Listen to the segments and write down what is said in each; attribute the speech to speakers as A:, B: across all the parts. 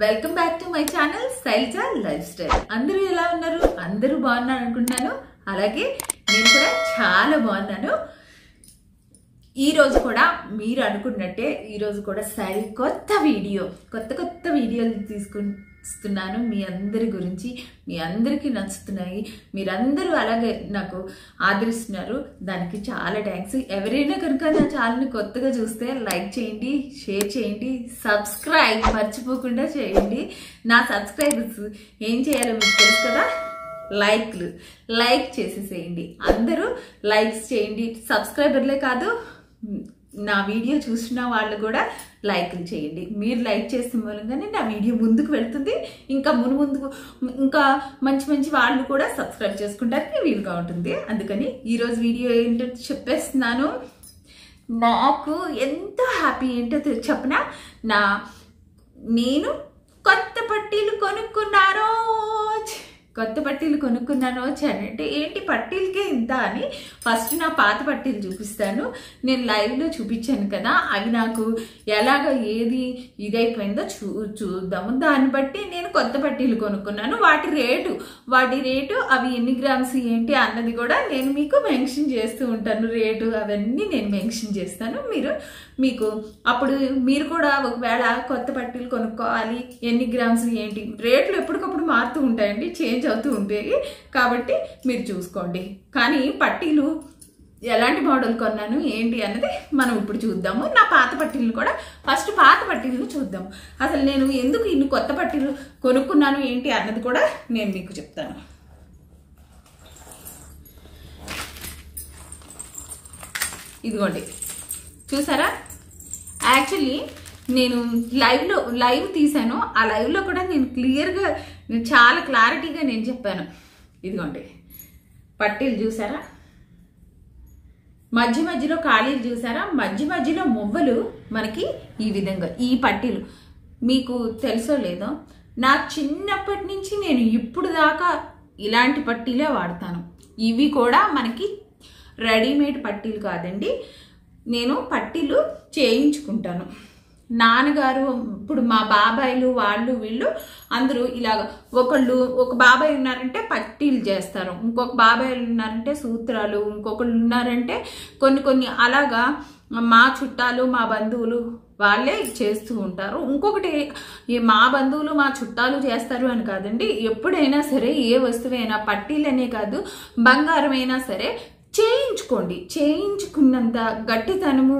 A: Welcome back to my channel Shailaja life style. అందరూ ఎలా ఉన్నారు? అందరూ బాగున్నారు అనుకుంటున్నాను. అలాగే నేను కూడా చాలా బాగున్నాను. ఈ రోజు కూడా మీరు అనుకున్నట్టే ఈ రోజు కూడా కొత్త వీడియోలు తీసుకొస్తున్నాను. మీ అందరి గురించి, మీ అందరికీ నచ్చుతున్నాయి. మీరందరూ అలాగే నాకు ఆదరిస్తున్నారు. దానికి చాలా థ్యాంక్స్. ఎవరైనా కనుక నా ఛానల్ని కొత్తగా చూస్తే లైక్ చేయండి, షేర్ చేయండి, సబ్స్క్రైబ్ మర్చిపోకుండా చేయండి. నా సబ్స్క్రైబర్స్ ఏం చేయాలో మీకు తెలుసు కదా, లైక్ చేసేసేయండి. అందరూ లైక్స్ చేయండి. సబ్స్క్రైబర్లే కాదు, నా వీడియో చూసిన వాళ్ళు కూడా లైక్లు చేయండి. మీరు లైక్ చేసిన మూలంగానే నా వీడియో ముందుకు వెళ్తుంది. ఇంకా ఇంకా మంచి వాళ్ళు కూడా సబ్స్క్రైబ్ చేసుకుంటానికి వీలుగా ఉంటుంది. అందుకని ఈరోజు వీడియో ఏంటో చెప్పేస్తున్నాను. నాకు ఎంతో హ్యాపీ ఏంటో చెప్పనా, నేను కొత్త పట్టీలు కొనుక్కున్నాను అంటే ఏంటి పట్టీలకే ఇంత అని ఫస్ట్ నా పాత పట్టీలు చూపిస్తాను. నేను లైవ్లో చూపించాను కదా, అవి నాకు ఎలాగ ఏది ఇదైపోయిందో చూద్దాము. దాన్ని బట్టి నేను కొత్త పట్టీలు కొనుక్కున్నాను. వాటి రేటు అవి ఎన్ని గ్రామ్స్ ఏంటి అన్నది కూడా నేను మీకు మెన్షన్ చేస్తూ ఉంటాను. రేటు అవన్నీ నేను మెన్షన్ చేస్తాను. మీకు అప్పుడు మీరు కూడా ఒకవేళ కొత్త పట్టీలు కొనుక్కోవాలి, ఎన్ని గ్రామ్స్ ఏంటి, రేట్లు ఎప్పటికప్పుడు మారుతూ ఉంటాయండి, చేంజ్ అవుతూ ఉంటాయి. కాబట్టి మీరు చూసుకోండి. కానీ పట్టీలు ఎలాంటి మోడల్ కొన్నాను ఏంటి అన్నది మనం ఇప్పుడు చూద్దాము. నా పాత పట్టీలు కూడా ఫస్ట్ పాత పట్టీలను చూద్దాము. అసలు నేను ఎందుకు ఇన్ని కొత్త పట్టీలు కొనుక్కున్నాను ఏంటి అన్నది కూడా నేను మీకు చెప్తాను. ఇదిగోండి, చూసారా? యాక్చువల్లీ నేను లైవ్ తీసాను. ఆ లైవ్లో కూడా నేను క్లియర్గా చాలా క్లారిటీగా నేను చెప్పాను. ఇదిగోండి పట్టీలు చూసారా, మధ్యలో ఖాళీలు చూసారా, మధ్యలో మువ్వలు మనకి ఈ విధంగా. ఈ పట్టీలు మీకు తెలుసో లేదో, నా చిన్నప్పటి నుంచి నేను ఇప్పుడు దాకా ఇలాంటి పట్టీలే వాడతాను. ఇవి కూడా మనకి రెడీమేడ్ పట్టీలు కాదండి, నేను పట్టీలు చేయించుకుంటాను. నాన్నగారు, ఇప్పుడు మా బాబాయిలు వాళ్ళు వీళ్ళు అందరూ ఇలాగ, ఒక బాబాయ్ ఉన్నారంటే పట్టీలు చేస్తారు, ఇంకొక బాబాయిలు ఉన్నారంటే సూత్రాలు, ఇంకొకళ్ళు ఉన్నారంటే కొన్ని అలాగా మా చుట్టాలు మా బంధువులు వాళ్ళే చేస్తూ ఉంటారు. ఇంకొకటి, మా బంధువులు మా చుట్టాలు చేస్తారు అని కాదండి, ఎప్పుడైనా సరే ఏ వస్తువైనా పట్టీలనే కాదు బంగారమైనా సరే చేయించుకోండి. చేయించుకున్నంత గట్టితనము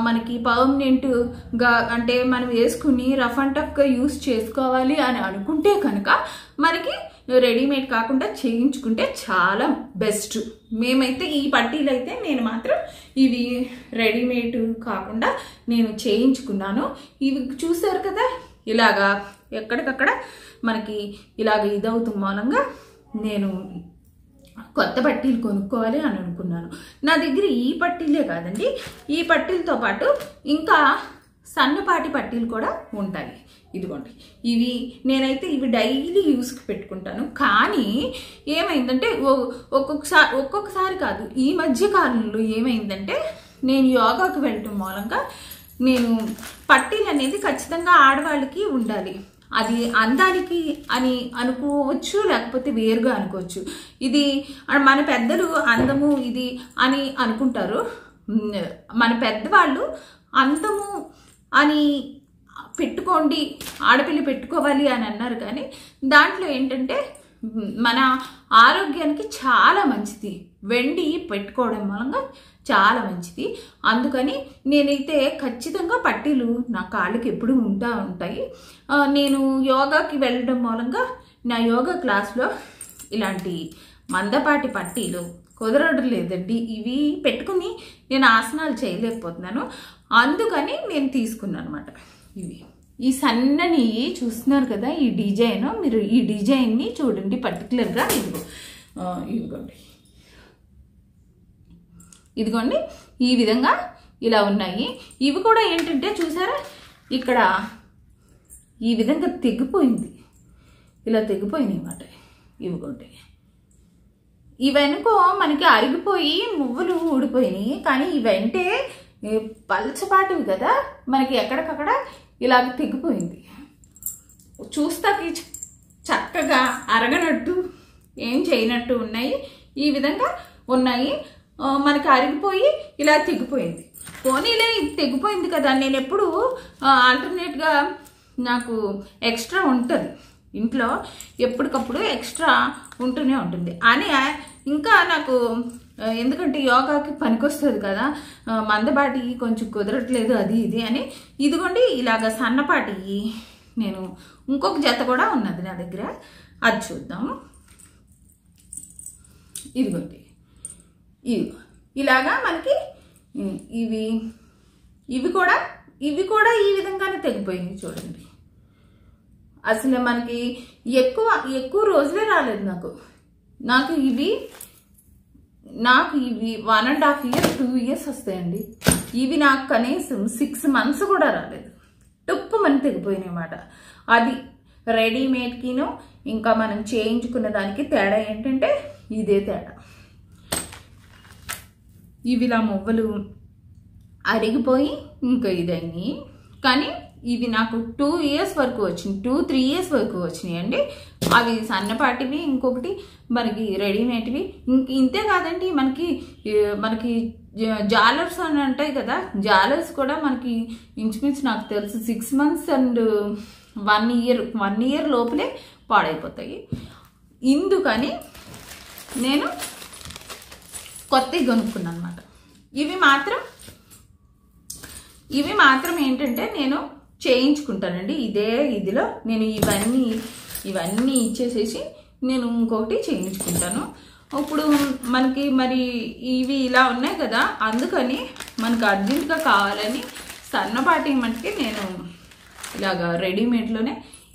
A: మనకి పర్మనెంట్గా అంటే మనం వేసుకుని రఫ్ అండ్ టఫ్గా యూస్ చేసుకోవాలి అని అనుకుంటే కనుక మనకి రెడీమేడ్ కాకుండా చేయించుకుంటే చాలా బెస్ట్. మేమైతే ఈ పట్టీలు అయితే నేను మాత్రం ఇవి రెడీమేడ్ కాకుండా నేను చేయించుకున్నాను. ఇవి చూసారు కదా, ఇలాగా ఎక్కడికక్కడ మనకి ఇలాగ ఇదవుతూ మూలంగా నేను కొత్త పట్టీలు కొనుక్కోవాలి అని అనుకున్నాను. నా దగ్గర ఈ పట్టీలే కాదండి, ఈ పట్టీలతో పాటు ఇంకా సన్నపాటి పట్టీలు కూడా ఉంటాయి. ఇదిగోండి, నేనైతే ఇవి డైలీ యూస్కి పెట్టుకుంటాను. కానీ ఏమైందంటే ఒక్కొక్కసారి కాదు, ఈ మధ్య కాలంలో ఏమైందంటే నేను యోగాకి వెళ్ళటం మూలంగా నేను పట్టీలు అనేది ఖచ్చితంగా ఆడవాళ్ళకి ఉండాలి. అది అందానికి అని అనుకోవచ్చు, లేకపోతే వేరుగా అనుకోవచ్చు. ఇది మన పెద్దలు అందము ఇది అని అనుకుంటారు. మన పెద్దవాళ్ళు అందము అని పెట్టుకోండి, ఆడపిల్ల పెట్టుకోవాలి అని అన్నారు. కానీ దాంట్లో ఏంటంటే మన ఆరోగ్యానికి చాలా మంచిది, వెండి పెట్టుకోవడం మూలంగా చాలా మంచిది. అందుకని నేనైతే ఖచ్చితంగా పట్టీలు నా కాళ్ళకి ఎప్పుడు ఉంటాయి. నేను యోగాకి వెళ్ళడం మూలంగా నా యోగా క్లాస్లో ఇలాంటి మందపాటి పట్టీలు కుదరడం లేదండి. ఇవి పెట్టుకుని నేను ఆసనాలు చేయలేకపోతున్నాను. అందుకని నేను తీసుకున్నాను అనమాట. ఈ సన్నని చూస్తున్నారు కదా, ఈ డిజైన్, మీరు ఈ డిజైన్ని చూడండి పర్టికులర్గా. ఇదిగోండి ఈ విధంగా ఇలా ఉన్నాయి. ఇవి కూడా ఏంటంటే చూసారా, ఇక్కడ ఈ విధంగా తెగిపోయింది, ఇలా తెగిపోయినాయి అన్నమాట. ఇవిగోండి, ఇవనుకో మనకి అరిగిపోయి మువ్వలు ఊడిపోయినాయి. కానీ ఇవంటే పల్చపాటివి కదా, మనకి ఎక్కడికక్కడ ఇలాగ తెగిపోయింది. చూస్తాకి చక్కగా అరగనట్టు ఏం చేయనట్టు ఉన్నాయి. ఈ విధంగా ఉన్నాయి. మనకి అరిగిపోయి ఇలా తెగిపోయింది. పోనీలే ఇది తెగిపోయింది కదా, నేను ఎప్పుడు ఆల్టర్నేట్గా నాకు ఎక్స్ట్రా ఉంటుంది ఇంట్లో, ఎప్పటికప్పుడు ఎక్స్ట్రా ఉంటూనే ఉంటుంది అని ఇంకా నాకు, ఎందుకంటే యోగాకి పనికొస్తుంది కదా, మందపాటి కొంచెం కుదరట్లేదు అది ఇది అని, ఇదిగోండి ఇలాగ సన్నపాటి నేను ఇంకొక జత కూడా ఉన్నది నా దగ్గర, అది చూద్దాము. ఇదిగోండి ఇలాగా మనకి ఇవి కూడా ఈ విధంగానే తెగిపోయింది చూడండి. అసలు మనకి ఎక్కువ రోజులే రాలేదు నాకు ఇవి 1.5 years 2 years వస్తాయండి. ఇవి నాకు కనీసం 6 months కూడా రాలేదు. టుప్పు మన తెగిపోయినాయి అన్నమాట. అది రెడీమేడ్కిను ఇంకా మనం చేయించుకున్న దానికి తేడా ఏంటంటే ఇదే తేడా. ఇవి ఇలా మువ్వలు అరిగిపోయి ఇంకా ఇదన్నీ, కానీ ఇవి నాకు 2 years వరకు వచ్చినాయి, 2-3 years వరకు వచ్చినాయి అండి. అవి సన్నపాటివి, ఇంకొకటి మనకి రెడీమేడ్వి. ఇంతే కాదండి, మనకి జాలర్స్ అని ఉంటాయి కదా, జాలర్స్ కూడా మనకి ఇంచుమించు నాకు తెలుసు 6 months అండ్ 1 year లోపలే పాడైపోతాయి. ఇందుకని నేను కొత్తవి కొనుక్కున్నాను అనమాట. ఇవి మాత్రం ఏంటంటే నేను చేయించుకుంటానండి. ఇదిలో నేను ఇవన్నీ ఇచ్చేసేసి నేను ఇంకొకటి చేయించుకుంటాను. ఇప్పుడు మనకి మరి ఇవి ఇలా ఉన్నాయి కదా, అందుకని మనకు అర్జెంట్గా కావాలని సన్నపాటి మట్టుకి నేను ఇలాగా రెడీమేడ్లోనే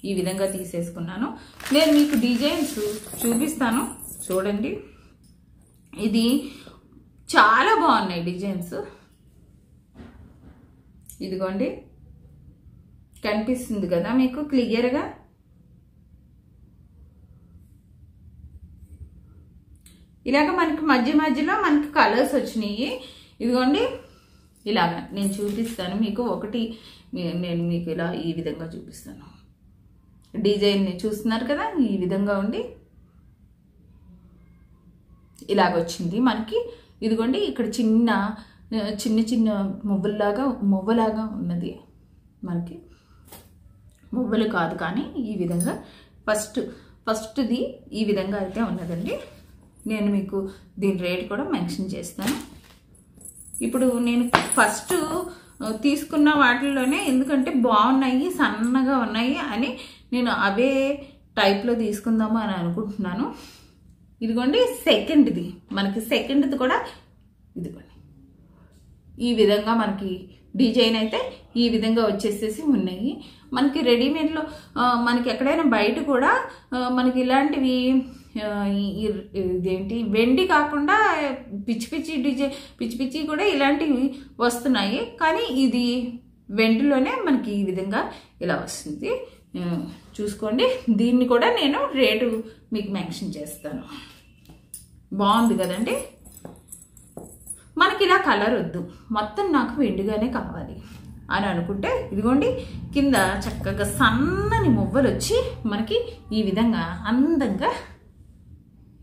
A: ఈ విధంగా తీసేసుకున్నాను. నేను మీకు డిజైన్స్ చూపిస్తాను చూడండి. ఇది చాలా బాగున్నాయి డిజైన్స్. ఇదిగోండి కనిపిస్తుంది కదా మీకు క్లియర్గా. ఇలాగ మనకి మధ్యలో మనకి కలర్స్ వచ్చినాయి. ఇదిగోండి ఇలాగా నేను చూపిస్తాను మీకు. ఒకటి నేను మీకు ఇలా ఈ విధంగా చూపిస్తాను. డిజైన్ని చూస్తున్నారు కదా, ఈ విధంగా ఉండి ఇలాగొచ్చింది మనకి. ఇదిగోండి ఇక్కడ చిన్న మువ్వలాగా ఉన్నది. మనకి మువ్వలు కాదు కానీ ఈ విధంగా ఫస్ట్ది ఈ విధంగా అయితే ఉన్నదండి. నేను మీకు దీని రేట్ కూడా మెన్షన్ చేస్తాను. ఇప్పుడు నేను ఫస్ట్ తీసుకున్న వాటిల్లోనే, ఎందుకంటే బాగున్నాయి సన్నగా ఉన్నాయి అని నేను అవే టైప్లో తీసుకుందాము అని అనుకుంటున్నాను. ఇదిగోండి సెకండ్ది కూడా ఇదిగోండి ఈ విధంగా మనకి డిజైన్ అయితే ఈ విధంగా వచ్చేసేసి ఉన్నాయి. మనకి రెడీమేడ్లో మనకి ఎక్కడైనా బయట కూడా మనకి ఇలాంటివి ఇదేంటి వెండి కాకుండా పిచ్చి కూడా ఇలాంటివి వస్తున్నాయి. కానీ ఇది వెండిలోనే మనకి ఈ విధంగా ఇలా వస్తుంది. చూసుకోండి, దీన్ని కూడా నేను రేటు మీకు మెన్షన్ చేస్తాను. బాగుంది కదండి. మనకి ఇలా కలర్ వద్దు, మొత్తం నాకు వెండిగానే కావాలి అని అనుకుంటే ఇదిగోండి కింద చక్కగా సన్నని మువ్వలు వచ్చి మనకి ఈ విధంగా అందంగా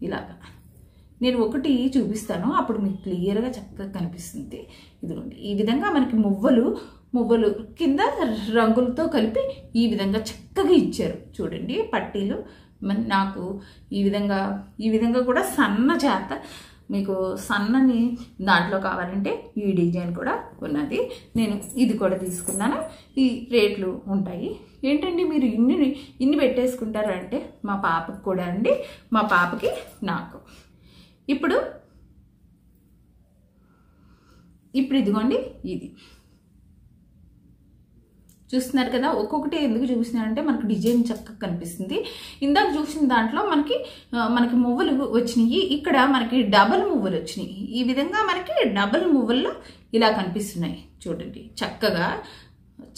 A: ఇలాగా నేను ఒకటి చూపిస్తాను, అప్పుడు మీకు క్లియర్గా చక్కగా కనిపిస్తుంది. ఇదిగోండి ఈ విధంగా మనకి మువ్వలు కింద రంగులతో కలిపి ఈ విధంగా చక్కగా ఇచ్చారు చూడండి పట్టీలు. నాకు ఈ విధంగా కూడా సన్న చేత మీకు సన్నని దాంట్లో కావాలంటే ఈ డిజైన్ కూడా ఉన్నది. నేను ఇది కూడా తీసుకున్నాను. ఈ రేట్లు ఉంటాయి. ఏంటండి మీరు ఇన్ని పెట్టేసుకుంటారా అంటే మా పాపకి కూడా అండి, మా పాపకి నాకు. ఇప్పుడు ఇదిగోండి ఇది చూస్తున్నారు కదా. ఒక్కొక్కటి ఎందుకు చూసినారంటే మనకు డిజైన్ చక్కగా కనిపిస్తుంది. ఇందాక చూసిన దాంట్లో మనకి మువ్వలు వచ్చినాయి, ఇక్కడ మనకి డబల్ మువ్వలు వచ్చినాయి. ఈ విధంగా మనకి డబల్ మువ్వల్లో ఇలా కనిపిస్తున్నాయి చూడండి.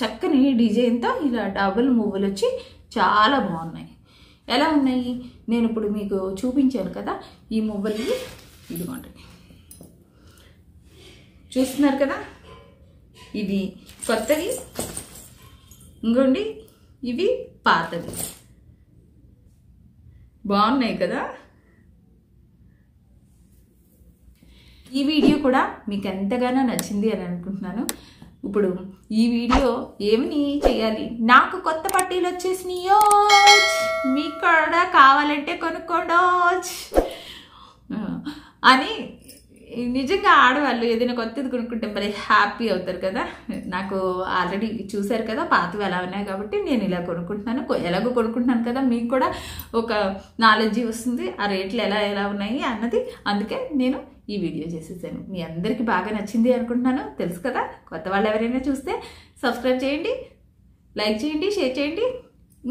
A: చక్కని డిజైన్తో ఇలా డబల్ మువ్వలు వచ్చి చాలా బాగున్నాయి. ఎలా ఉన్నాయి నేను ఇప్పుడు మీకు చూపించాను కదా. ఈ మువ్వలు ఇదిగోండి చూస్తున్నారు కదా, ఇవి కొత్తవి. ఇంకోండి ఇవి పాతవి. బాగున్నాయి కదా. ఈ వీడియో కూడా మీకు ఎంతగానో నచ్చింది అని అనుకుంటున్నాను. ఇప్పుడు ఈ వీడియో ఏమని చేయాలి, నాకు కొత్త పట్టీలు వచ్చేసినాయో, మీకు కూడా కావాలంటే కొనుక్కోండో అని. నిజంగా ఆడవాళ్ళు ఏదైనా కొత్తది కొనుక్కుంటే మరి హ్యాపీ అవుతారు కదా. నాకు ఆల్రెడీ చూశారు కదా పాతవి ఎలా ఉన్నాయి, కాబట్టి నేను ఇలా కొనుక్కుంటున్నాను. ఎలాగో కొనుక్కుంటున్నాను కదా, మీకు కూడా ఒక నాలెడ్జ్ వస్తుంది ఆ రేట్లు ఎలా ఎలా ఉన్నాయి అన్నది. అందుకే నేను ఈ వీడియో చేసేసాను. మీ అందరికీ బాగా నచ్చింది అనుకుంటున్నాను. తెలుసు కదా, కొత్త వాళ్ళు ఎవరైనా చూస్తే సబ్స్క్రైబ్ చేయండి, లైక్ చేయండి, షేర్ చేయండి.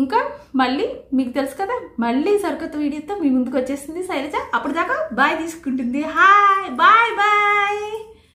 A: ఇంకా మళ్ళీ మీకు తెలుసు కదా, మళ్ళీ సరికొత్త వీడియోతో మీ ముందుకు వచ్చేస్తుంది శైలజ. అప్పుడు దాకా బాయ్ తీసుకుంటుంది. Hi, bye bye.